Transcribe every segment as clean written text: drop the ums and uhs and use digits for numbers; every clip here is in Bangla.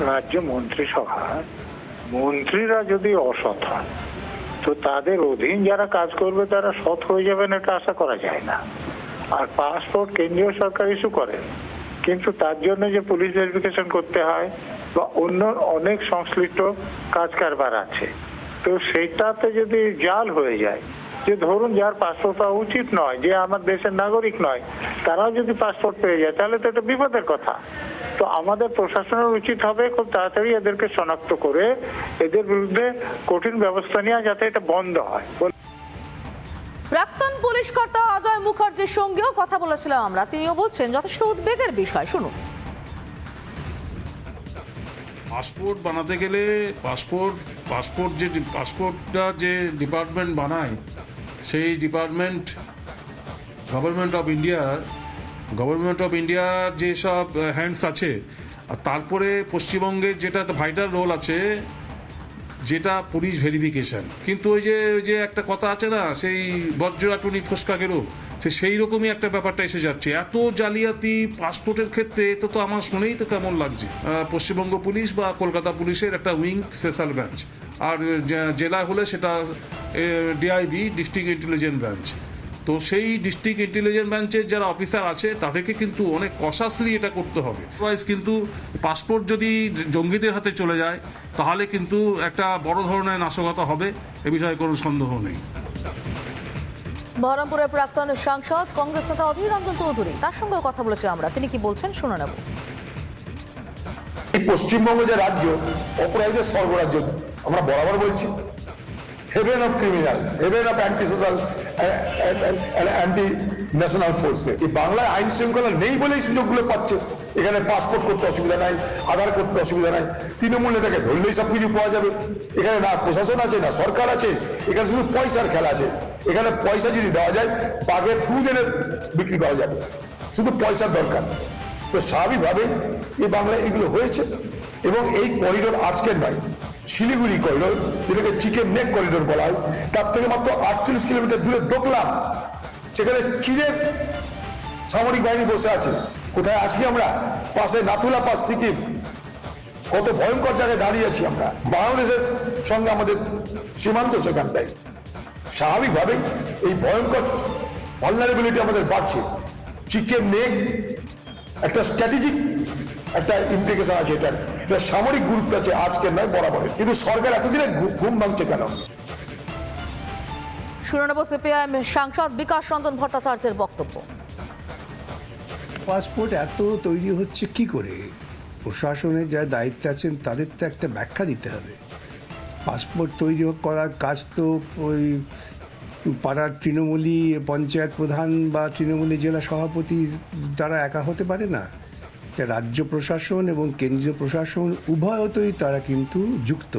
রাজ্য মন্ত্রিসভা মন্ত্রীরা যদি অসৎ হয় তো তাদের অধীন যারা কাজ করবে তারা সৎ হয়ে যাবেন এটা আশা করা যায় না। আর পাসপোর্ট কেন্দ্রীয় সরকার ইস্যু করে, কিন্তু তার জন্য যে পুলিশ ভেরিফিকেশন করতে হয় বা অন্য অনেক সংশ্লিষ্ট কাজ কারবার আছে, তো সেইটাতে যদি জাল হয়ে যায় যে ধরুন যার পাসপোর্ট পাওয়া উচিত নয়, যে আমার দেশের নাগরিক নয়, তারাও যদি পাসপোর্ট পেয়ে যায় তাহলে তো এটা বিপদের কথা। তো আমাদের প্রশাসনের উচিত হবে খুব তাড়াতাড়ি এদেরকে শনাক্ত করে এদের বিরুদ্ধে কঠিন ব্যবস্থা নেওয়া যাতে এটা বন্ধ হয়। প্রাক্তন পুলিশ কর্তা অজয় মুখার্জির সঙ্গেও কথা বলেছিলাম আমরা, তিনিও বলছেন যথেষ্ট উদ্বেগের বিষয়। শুনুন। পাসপোর্ট বানাতে গেলে পাসপোর্টটা যে ডিপার্টমেন্ট বানায় সেই ডিপার্টমেন্ট গভর্নমেন্ট অফ ইন্ডিয়ার যেসব হ্যান্ডস আছে, আর তারপরে পশ্চিমবঙ্গের যেটা ভাইটাল রোল আছে যেটা পুলিশ ভেরিফিকেশন। কিন্তু ওই যে একটা কথা আছে না, সেই বজ্রাটুনি ফসকা গেল, সেই রকমই একটা ব্যাপারটা এসে যাচ্ছে। এত জালিয়াতি পাসপোর্টের ক্ষেত্রে তো আমার শুনেই তো কেমন লাগছে। পশ্চিমবঙ্গ পুলিশ বা কলকাতা পুলিশের একটা উইং স্পেশাল ব্রাঞ্চ, আর জেলা হলে সেটা ডিআইবি ডিস্ট্রিক্ট ইন্টেলিজেন্স ব্রাঞ্চ। তো সেই ডিস্ট্রিক্ট ইন্টেলিজেন্স ব্রাঞ্চের যারা অফিসার আছে তাদেরকে কিন্তু অনেক কশাসলি এটা করতে হবে। আদারওয়াইজ কিন্তু পাসপোর্ট যদি জঙ্গিদের হাতে চলে যায় তাহলে কিন্তু একটা বড় ধরনের নাশকতা হবে, এ বিষয়ে কোনো সন্দেহ নেই। বহরমপুরের প্রাক্তন সাংসদ কংগ্রেস নেতা অধীর রঞ্জন চৌধুরী, তার সঙ্গেও কথা বলেছি আমরা, তিনি কি বলছেন শুনে নেব। এই পশ্চিমবঙ্গ যে রাজ্য, অপরাধীদের স্বর্গরাজ্য আমরা বরাবর বলছি, haven of criminals, haven of anti social anti national forces. এই বাংলায় আইন শৃঙ্খলা নেই বলেই সুযোগগুলো পাচ্ছে। এখানে পাসপোর্ট করতে অসুবিধা নাই, আধার করতে অসুবিধা নাই, তৃণমূল নেতাকে ধরলেই সবকিছু পাওয়া যাবে। এখানে না প্রশাসন আছে না সরকার আছে, এখানে শুধু পয়সার খেলা আছে। এখানে পয়সা যদি দেওয়া যায় বাঘের দুধ এনে বিক্রি করা যাবে, শুধু পয়সার দরকার। তো স্বাভাবিকভাবে এই বাংলায় এগুলো হয়েছে। এবং এই করিডোর আজকের নয়, শিলিগুড়ি করিডোর, যেটাকে চিকেন নেক করিডোর বলা হয়, তার থেকে মাত্র 48 কিলোমিটার দূরে দোকলা, সেখানে চীনের সামরিক বাহিনী বসে আছে। কোথায় আসি আমরা? পাশে নাথুলা পাস, সিকিম, কত ভয়ঙ্কর জায়গায় দাঁড়িয়ে আছি আমরা। বাংলাদেশের সঙ্গে আমাদের সীমান্ত সেখানটাই। স্বাভাবিকভাবেই এই ভয়ঙ্কর ভালনারেবিলিটি আমাদের বাড়ছে। চিকেন নেক একটা স্ট্র্যাটেজিক একটা ইমপ্লিকেশন আছে, এটা সামরিক গুরুত্ব আছে, আজকের নয় বরাবরের। কিন্তু সরকার এতদিনে ঘুম ভাঙছে কেন? শুনে নেব সিপিআইএম সাংসদ বিকাশ রঞ্জন ভট্টাচার্যের বক্তব্য। পাসপোর্ট এত তৈরি হচ্ছে কি করে? প্রশাসনের যারা দায়িত্বে আছেন তাদের তো একটা ব্যাখ্যা দিতে হবে। পাসপোর্ট তৈরি করার কাজ তো ওই পাড়ার তৃণমূলী পঞ্চায়েত প্রধান বা তৃণমূলী জেলা সভাপতি তারা একা হতে পারে না। রাজ্য প্রশাসন এবং কেন্দ্রীয় প্রশাসন উভয়তই তারা কিন্তু যুক্ত।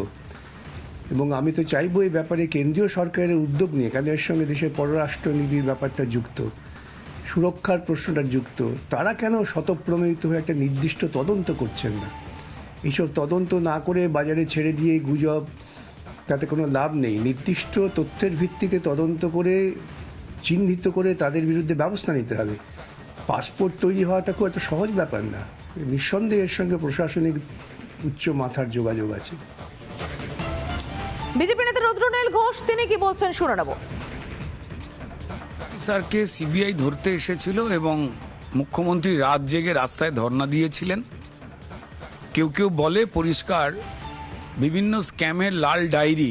এবং আমি তো চাইবো এই ব্যাপারে কেন্দ্রীয় সরকারের উদ্যোগ নিয়ে, কারণ এর সঙ্গে দেশের পররাষ্ট্রনীতির ব্যাপারটা যুক্ত, সুরক্ষার প্রশ্নটা যুক্ত। তারা কেন স্বতঃপ্রণোদিত হয়ে একটা নির্দিষ্ট তদন্ত করছেন না? এইসব তদন্ত না করে বাজারে ছেড়ে দিয়ে গুজব, তাতে কোনো লাভ নেই। নির্দিষ্ট তথ্যের ভিত্তিতে তদন্ত করে চিহ্নিত করে তাদের বিরুদ্ধে ব্যবস্থা নিতে হবে। পাসপোর্ট তৈরি হওয়াটা খুব একটা সহজ ব্যাপার না। নিঃসন্দেহে এর সঙ্গে প্রশাসনিক উচ্চ মাথার যোগাযোগ আছে। বিজেপি নেতা রুদ্রনীল ঘোষ, তিনি কি বলছেন শুনে নেব। স্যারকে সিবিআই ধরতে এসেছিল এবং মুখ্যমন্ত্রী রাত জেগে রাস্তায় ধর্ণা দিয়েছিলেন। কেউ কেউ বলে পরিষ্কার বিভিন্ন স্ক্যামের লাল ডায়েরি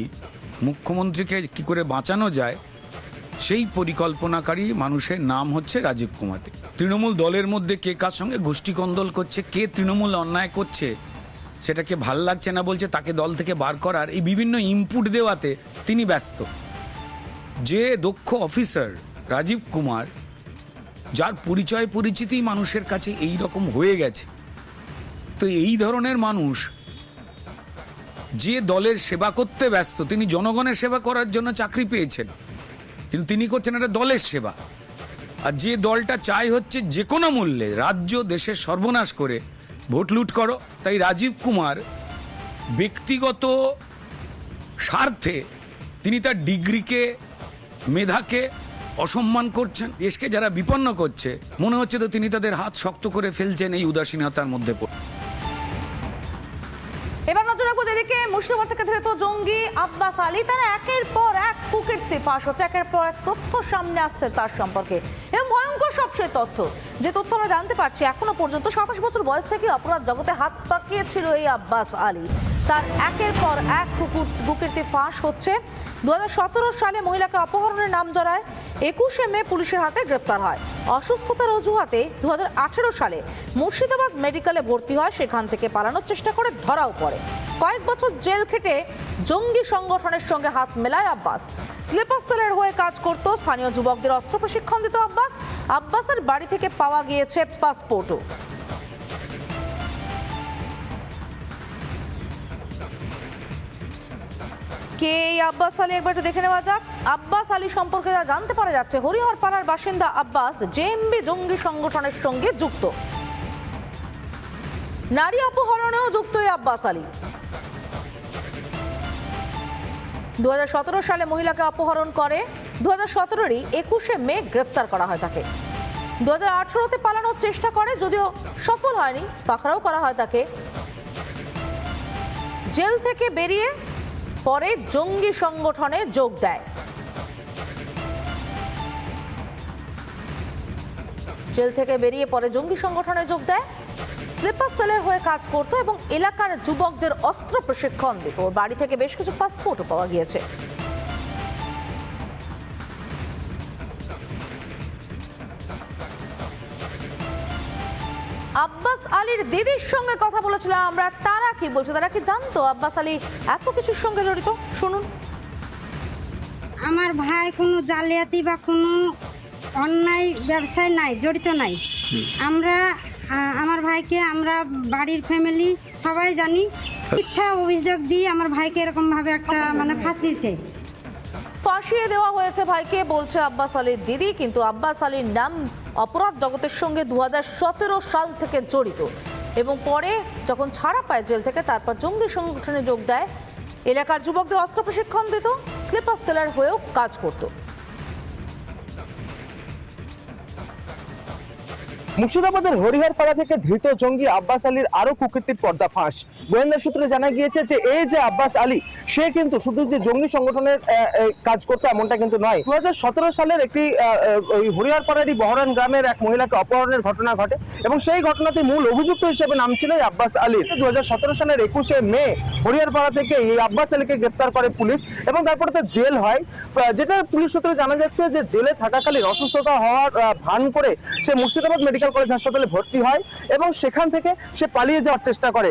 মুখ্যমন্ত্রীকে কি করে বাঁচানো যায় সেই পরিকল্পনাকারী মানুষের নাম হচ্ছে রাজীব কুমার। তৃণমূল দলের মধ্যে কে কার সঙ্গে গোষ্ঠীকন্দল করছে, কে তৃণমূল অন্যায় করছে সেটাকে ভাল লাগছে না বলছে তাকে দল থেকে বার করার, এই বিভিন্ন ইনপুট দেওয়াতে তিনি ব্যস্ত। যে দক্ষ অফিসার রাজীব কুমার, যার পরিচয় পরিচিতি মানুষের কাছে এই রকম হয়ে গেছে, তো এই ধরনের মানুষ যে দলের সেবা করতে ব্যস্ত, তিনি জনগণের সেবা করার জন্য চাকরি পেয়েছেন, কিন্তু তিনি করছেন একটা দলের সেবা। আর যে দলটা চাই হচ্ছে যে কোনো মূল্যে রাজ্য দেশের সর্বনাশ করে ভোট লুট করো, তাই রাজীব কুমার ব্যক্তিগত স্বার্থে তিনি তার ডিগ্রিকে, মেধাকে অসম্মান করছেন। দেশকে যারা বিপন্ন করছে মনে হচ্ছে তো তিনি তাদের হাত শক্ত করে ফেলছেন এই উদাসীনতার মধ্যে। এবার নজর রাখবো যেদিকে মুর্শিদাবাদ থেকে ধৃত জঙ্গি আব্বাস আলী, তারা একের পর এক কুকীর্তি ফাঁস হচ্ছে, একের পর এক তথ্য সামনে আসছে তার সম্পর্কে, এবং ভয়ঙ্কর সব সেই তথ্য যে তথ্য আমরা জানতে পারছি। এখনো পর্যন্ত 27 বছর বয়স থেকে অপরাধ জগতে হাত পাকিয়েছিল এই আব্বাস আলী, তার একের পর এক কুকীর্তি ফাঁস হচ্ছে। 2017 সালে মহিলাকে অপহরণের নাম জড়ায় 21শে মে পুলিশের হাতে গ্রেফতার হয়। অসুস্থতার অজুহাতে 2018 সালে মুর্শিদাবাদ মেডিকেলে ভর্তি হয়, সেখান থেকে পালানোর চেষ্টা করে ধরাও পড়ে। কয়েক বছর জেল খেটে জঙ্গি সংগঠনের সঙ্গে হাত মেলায় আব্বাস। স্লিপার সেলের হয়ে কাজ করত, স্থানীয় যুবকদের অস্ত্র প্রশিক্ষণ দিত আব্বাস। আব্বাসের বাড়ি থেকে পাওয়া গিয়েছে পাসপোর্টও। কে এই আব্বাস আলী একবার একটু দেখে নেওয়া যাক। আব্বাস আলী সম্পর্কে যা জানতে পারা যাচ্ছে, হরিহর পাড়ার বাসিন্দা আব্বাস জেএমবি জঙ্গি সংগঠনের সঙ্গে যুক্ত, নারী অপহরণেও যুক্ত এই আব্বাস আলী। 2017 সালে মহিলাকে অপহরণ করে, 2017-ই 21শে মে গ্রেফতার করা হয় তাকে। 2018-তে পালানোর চেষ্টা করে, যদিও সফল হয়নি, পাকড়াও করা হয় তাকে। জেল থেকে বেরিয়ে পরে জঙ্গি সংগঠনে যোগ দেয়। জেল থেকে বেরিয়ে পরে জঙ্গি সংগঠনে যোগ দেয়, স্লিপার সেলের হয়ে কাজ করত এবং এলাকার যুবকদের অস্ত্র প্রশিক্ষণ দিত। বাড়ি থেকে বেশ কিছু পাসপোর্টও পাওয়া গিয়েছে। আব্বাস আলীর দিদির সঙ্গে কথা বলেছিলাম আমরা, তারা কি বলছে, তারা কি জানতো আব্বাস আলী এত কিছুর সঙ্গে জড়িত? শুনুন। আমার ভাই কোনো জালিয়াতি বা কোনো অন্যায় ব্যবসায় নাই, জড়িত নাই। আমরা আমার ভাইকে, আমরা বাড়ির ফ্যামিলি সবাই জানি, মিথ্যা অভিযোগ দিয়ে আমার ভাইকে এরকমভাবে একটা ফাঁসিয়েছে। ফাঁসিয়ে দেওয়া হয়েছে ভাইকে বলছে আব্বাস আলীর দিদি, কিন্তু আব্বাস আলীর নাম অপরাধ জগতের সঙ্গে 2017 সাল থেকে জড়িত, এবং পরে যখন ছাড়া পায় জেল থেকে তারপর জঙ্গি সংগঠনে যোগ দেয়। এলাকার যুবকদের অস্ত্র প্রশিক্ষণ দিত, স্লিপার সেলার হয়েও কাজ করত। মুর্শিদাবাদের হরিহরপাড়া থেকে ধৃত জঙ্গি আব্বাস আলীর আরো কুকীর্তির পর্দাফাঁস। গোয়েন্দা সূত্রে জানা গিয়েছে যে এই যে আব্বাস আলী, সে কিন্তু শুধু যে জঙ্গি সংগঠনের কাজ করতো এমনটা কিন্তু নয়। 2017 সালের একটি হরিহরপাড়ারই বহরান গ্রামের এক মহিলাকে অপহরণের ঘটনা ঘটে, এবং সেই ঘটনাতে মূল অভিযুক্ত হিসেবে নাম ছিল এই আব্বাস আলীর। 2017 সালের 21শে মে হরিহরপাড়া থেকে এই আব্বাস আলীকে গ্রেফতার করে পুলিশ, এবং তারপরে তো জেল হয়। যেটা পুলিশ সূত্রে জানা যাচ্ছে যে জেলে থাকাকালীন অসুস্থতা হওয়ার ভান করে সে মুর্শিদাবাদ মেডিকেল কলেজ হাসপাতালে ভর্তি হয়, এবং সেখান থেকে সে পালিয়ে যাওয়ার চেষ্টা করে।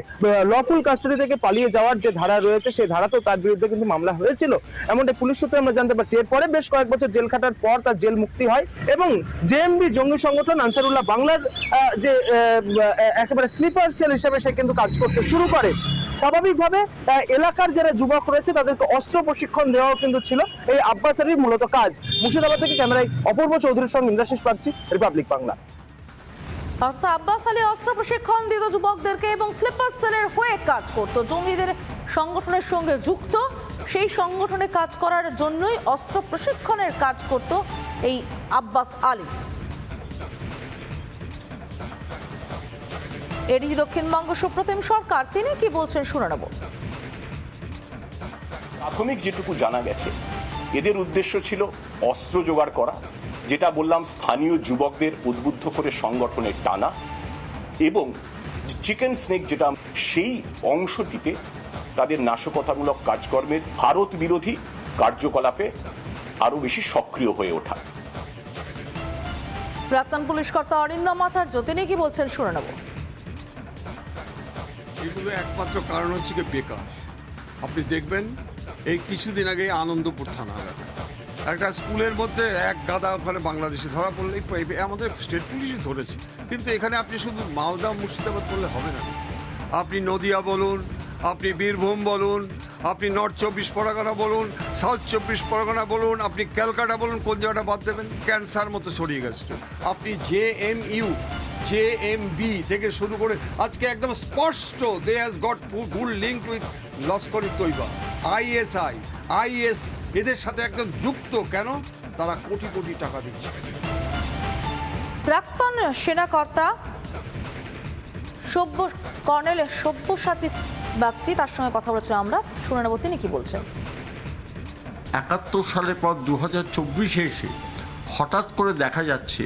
লফুল কাস্টডি থেকে পালিয়ে যাওয়ার যে ধারা রয়েছে, সেই ধারাতেও তার বিরুদ্ধে কিন্তু মামলা হয়েছিল, এমনটা পুলিশ সূত্রে আমরা জানতে পারছি। এরপরে বেশ কয়েক বছর জেল খাটার পর তার জেল মুক্তি হয়, এবং জেএমবি জঙ্গি সংগঠন আনসারুল্লাহ বাংলার যে একেবারে স্লিপার সেল হিসেবে সে কিন্তু কাজ করতে শুরু করে। স্বাভাবিকভাবে এলাকার যারা যুবক রয়েছে তাদেরকে অস্ত্র প্রশিক্ষণ দেওয়াও কিন্তু ছিল এই আব্বাস আলীর মূলত কাজ। মুর্শিদাবাদ থেকে ক্যামেরায় অপূর্ব চৌধুরীর সঙ্গে ইন্দ্রাশিস পাচ্ছি, রিপাবলিক বাংলা। আব্বাস আলী অস্ত্র প্রশিক্ষণ দিত যুবকদেরকে এবং স্লিপার সেলের হয়ে কাজ করত, জঙ্গিদের সংগঠনের সঙ্গে যুক্ত। সেই সংগঠনে কাজ করার জন্যই অস্ত্র প্রশিক্ষণের কাজ করত এই আব্বাস আলী। এডিজি দক্ষিণবঙ্গ সুপ্রতিম সরকার, তিনি কি বলছেন শুনে নেব। প্রাথমিক যেটুকু জানা গেছে, এদের উদ্দেশ্য ছিল অস্ত্র জোগাড় করা, যেটা বললাম স্থানীয় যুবকদের উদ্বুদ্ধ করে সংগঠনের টানা, এবং চিকেন স্নেক যেটা সেই অংশটিতে তাদের নাশকতামূলক কাজকর্মের ভারত বিরোধী কার্যকলাপে আরো বেশি সক্রিয় হয়ে ওঠা। প্রাক্তন পুলিশ কর্তা অরিন্দম আচার্য, তিনি কি বলছেন শুনে নেব। এগুলো একমাত্র কারণ হচ্ছে কি বেকার। আপনি দেখবেন এই কিছুদিন আগে আনন্দপুর থানা এলাকায় একটা স্কুলের মধ্যে এক গাদা ওখানে বাংলাদেশে ধরা পড়লেই আমাদের স্টেট পুলিশই ধরেছে, কিন্তু এখানে আপনি শুধু মালদা মুর্শিদাবাদ বললে হবে না। আপনি নদিয়া বলুন, আপনি বীরভূম বলুন, আপনি নর্থ 24 পরগনা বলুন, সাউথ 24 পরগনা বলুন, আপনি ক্যালকাটা বলুন, কোন জায়গাটা বাদ দেবেন? ক্যান্সার মতো ছড়িয়ে গেছে। আপনি জেএমইউ, জেএমবি থেকে শুরু করে আজকে একদম স্পষ্ট they has got good link with Lashkar-e-Taiba, ISI, IS, এদের সাথে একদম যুক্ত। কেন? তারা কোটি কোটি টাকা দিচ্ছে। প্রাক্তন সেনা কর্তা কর্নেল সব্যসাচী বাগচি, তার সঙ্গে কথা বলেছিলাম আমরা, শুনে নেব তিনি কি বলছেন। 71 সালের পর 2024-এ এসে হঠাৎ করে দেখা যাচ্ছে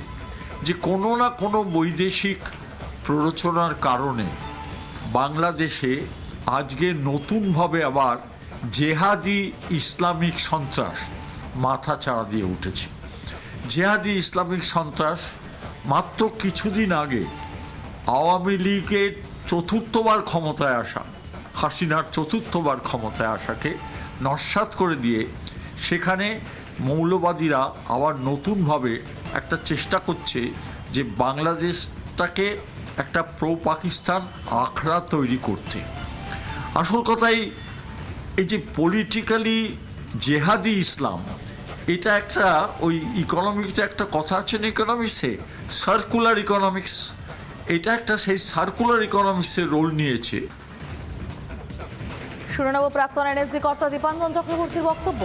যে কোনো না কোনো বৈদেশিক প্ররোচনার কারণে বাংলাদেশে আজকে নতুনভাবে আবার জেহাদি ইসলামিক সন্ত্রাস মাথা চাড়া দিয়ে উঠেছে। জেহাদি ইসলামিক সন্ত্রাস মাত্র কিছুদিন আগে আওয়ামী লীগের চতুর্থবার ক্ষমতায় আসা, হাসিনার চতুর্থবার ক্ষমতায় আসাকে নস্যাৎ করে দিয়ে সেখানে মৌলবাদীরা আবার নতুনভাবে একটা চেষ্টা করছে যে বাংলাদেশটাকে একটা প্রো পাকিস্তান আখড়া তৈরি করতে। আসল কথাই এই যে পলিটিক্যালি জেহাদি ইসলাম, এটা একটা ওই ইকোনমিক্সে একটা কথা আছে না, ইকোনমিক্সে সার্কুলার ইকোনমিক্স, এটা একটা সেই সার্কুলার ইকোনমিক্সের রোল নিয়েছে। শুনে নেব প্রাক্তন এনএসজি কর্তা দীপাঞ্জন চক্রবর্তীর বক্তব্য।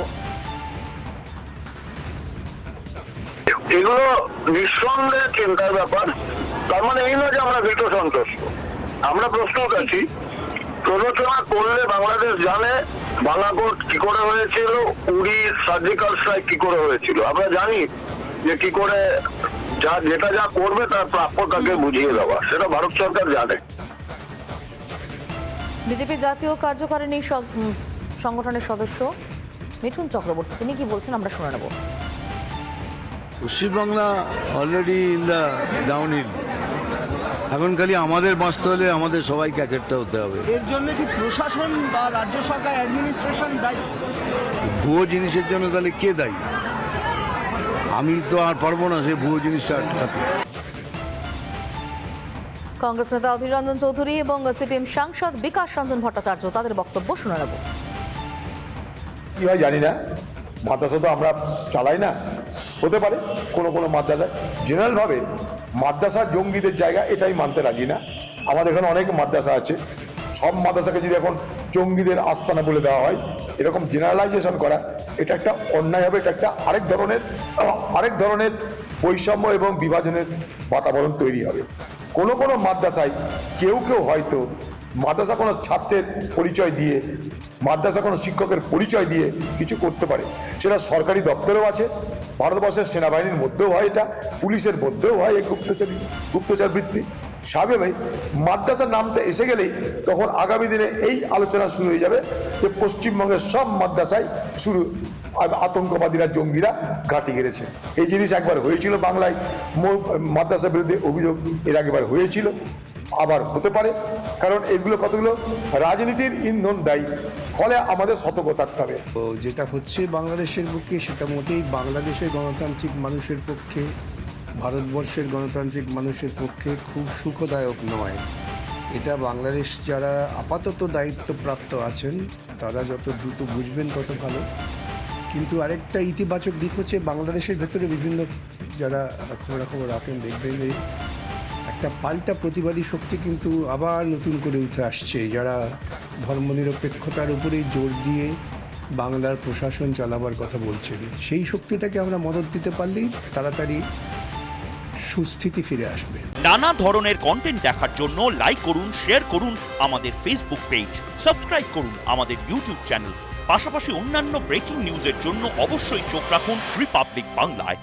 এগুলো নিঃসন্দেহে চিন্তার ব্যাপার। তার মানে এই নয় যে আমরা ভীত সন্তুষ্ট, আমরা প্রস্তুত আছি। প্ররোচনা করলে বাংলাদেশ জানে বাংলাদেশ কি করে হয়েছিল, উড়ি সার্জিক্যাল স্ট্রাইক কি করে হয়েছিল, আমরা জানি যে কি করে যেটা যা করবে তার প্রাপ্য তাকে বুঝিয়ে দেওয়া, সেটা ভারত সরকার জানে। বিজেপি জাতীয় কার্যকারিণী সংগঠনের সদস্য মিঠুন চক্রবর্তী, তিনি কি বলছেন আমরা শুনে নেব। Paschimbangla already in the downhill. এখন খালি আমাদের বাঁচতে হলে আমাদের সবাইকে একটা হতে হবে। এর জন্য কি প্রশাসন বা রাজ্য সরকার অ্যাডমিনিস্ট্রেশন দায়ী? ভুয়ো জিনিসের জন্য তাহলে কে দায়ী? আমি তো আর পারবো না সে ভুয়ো জিনিসটা আটকাতে। কংগ্রেস নেতা অধীর রঞ্জন চৌধুরী এবং সিপিএম সাংসদ বিকাশ রঞ্জন ভট্টাচার্য, তাদের বক্তব্য শুনে নেব। কি হয় জানি না, মাদ্রাসা তো আমরা চালাই না, হতে পারে কোনো কোনো মাদ্রাসায়। জেনারেলভাবে মাদ্রাসা জঙ্গিদের জায়গা এটাই মানতে রাজি না। আমাদের এখানে অনেক মাদ্রাসা আছে, সব মাদ্রাসাকে যদি এখন জঙ্গিদের আস্তানা বলে দেওয়া হয়, এরকম জেনারেলাইজেশন করা এটা একটা অন্যায় হবে। এটা একটা আরেক ধরনের বৈষম্য এবং বিভাজনের বাতাবরণ তৈরি হবে। কোনো কোনো মাদ্রাসায় কেউ হয়তো মাদ্রাসা কোনো ছাত্রের পরিচয় দিয়ে, মাদ্রাসা কোনো শিক্ষকের পরিচয় দিয়ে কিছু করতে পারে। সেটা সরকারি দপ্তরেও আছে, ভারতবর্ষের সেনাবাহিনীর মধ্যেও হয়, এটা পুলিশের মধ্যেও হয় এই গুপ্তচর বৃত্তি। স্বাভাবিক মাদ্রাসার নামটা এসে গেলেই তখন আগামী দিনে এই আলোচনা শুরু হয়ে যাবে যে পশ্চিমবঙ্গের সব মাদ্রাসায় শুরু আতঙ্কবাদীরা, জঙ্গিরা ঘাঁটি গেড়েছে। এই জিনিস একবার হয়েছিল বাংলায়, মাদ্রাসার বিরুদ্ধে অভিযোগ এর আগেবার হয়েছিল, আবার হতে পারে, কারণ এগুলো কতগুলো রাজনীতির ইন্ধন দেয়। ফলে আমাদের সতর্ক থাকতে হবে। তো যেটা হচ্ছে বাংলাদেশের পক্ষে, সেটা মোটেই বাংলাদেশের গণতান্ত্রিক মানুষের পক্ষে, ভারতবর্ষের গণতান্ত্রিক মানুষের পক্ষে খুব সুখদায়ক নয়। এটা বাংলাদেশ যারা আপাতত দায়িত্বপ্রাপ্ত আছেন তারা যত দ্রুত বুঝবেন তত ভালো। কিন্তু আরেকটা ইতিবাচক দিক হচ্ছে বাংলাদেশের ভেতরে বিভিন্ন যারা খবরাখবর রাখেন, দেখবেন যে একটা পাল্টা প্রতিবাদী শক্তি কিন্তু আবার নতুন করে উঠে আসছে, যারা ধর্মনিরপেক্ষতার উপরেই জোর দিয়ে বাংলার প্রশাসন চালাবার কথা বলছেন। সেই শক্তিটাকে আমরা মদত দিতে পারলেই তাড়াতাড়ি সুস্থিতি ফিরে আসবে। নানা ধরনের কন্টেন্ট দেখার জন্য লাইক করুন, শেয়ার করুন আমাদের ফেসবুক পেজ, সাবস্ক্রাইব করুন আমাদের ইউটিউব চ্যানেল। পাশাপাশি অন্যান্য ব্রেকিং নিউজের জন্য অবশ্যই চোখ রাখুন রিপাবলিক বাংলায়।